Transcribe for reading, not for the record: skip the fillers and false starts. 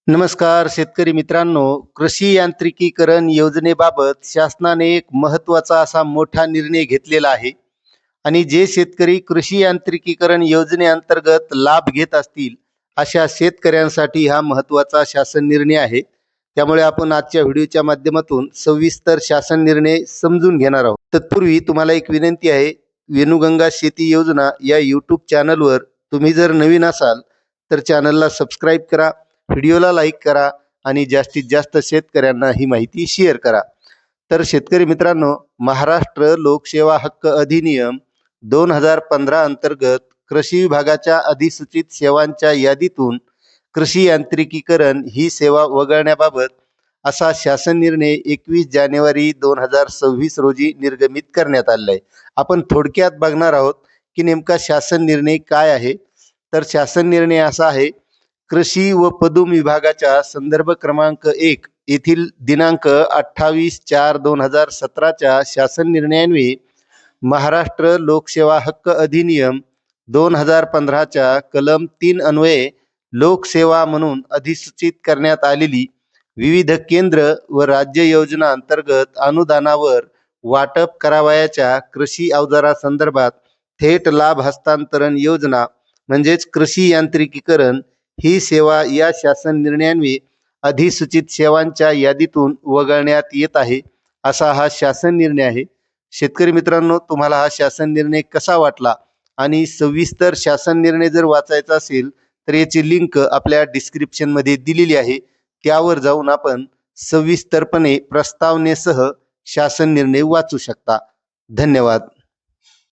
नमस्कार शेतकरी मित्रांनो, कृषी यांत्रिकीकरण योजनेबाबत शासनाने एक महत्त्वाचा असा मोठा निर्णय घेतलेला आहे. आणि जे शेतकरी कृषी यांत्रिकीकरण योजनेअंतर्गत लाभ घेत असतील अशा शेतकऱ्यांसाठी हा महत्त्वाचा शासन निर्णय आहे. त्यामुळे आपण आजच्या व्हिडिओच्या माध्यमातून सविस्तर शासन निर्णय समजून घेणार आहोत. तत्पूर्वी तुम्हाला एक विनंती आहे, वेणुगंगा शेती योजना या यूट्यूब चॅनलवर तुम्ही जर नवीन असाल तर चॅनलला सबस्क्राईब करा, व्हिडिओला लाईक करा आणि जास्तीत जास्त शेतकऱ्यांना ही माहिती शेअर करा. तर शेतकरी मित्रांनो, महाराष्ट्र लोकसेवा हक्क अधिनियम 2015 अंतर्गत कृषी विभागाच्या अधिसूचित सेवांच्या यादीतून कृषी यांत्रिकीकरण ही सेवा वगळण्याबाबत असा शासन निर्णय 21 जानेवारी 2026 रोजी निर्गमित करण्यात आला आहे. आपण थोडक्यात बघणार आहोत की नेमका शासन निर्णय काय आहे. तर शासन निर्णय असा आहे, कृषी व पदुम विभागाच्या संदर्भ क्रमांक 1 येथील दिनांक 28/4/2017च्या शासन निर्णयान्वये महाराष्ट्र लोकसेवा हक्क अधिनियम 2015च्या कलम 3 अन्वये लोकसेवा म्हणून अधिसूचित करण्यात आलेली विविध केंद्र व राज्य योजना अंतर्गत अनुदानावर वाटप करावयाच्या कृषी अवजारासंदर्भात थेट लाभ हस्तांतरण योजना म्हणजेच कृषी यांत्रिकीकरण ही सेवा या शासन निर्णयान्वये अधिसूचित सेवांच्या यादीतून वगळण्यात येत आहे, असा हा शासन निर्णय आहे. शेतकरी मित्रांनो, तुम्हाला हा शासन निर्णय कसा वाटला आणि सविस्तर शासन निर्णय जर वाचायचा असेल तर याची लिंक आपल्या डिस्क्रिप्शनमध्ये दिलेली आहे. त्यावर जाऊन आपण सविस्तरपणे प्रस्तावनेसह शासन निर्णय वाचू शकता. धन्यवाद.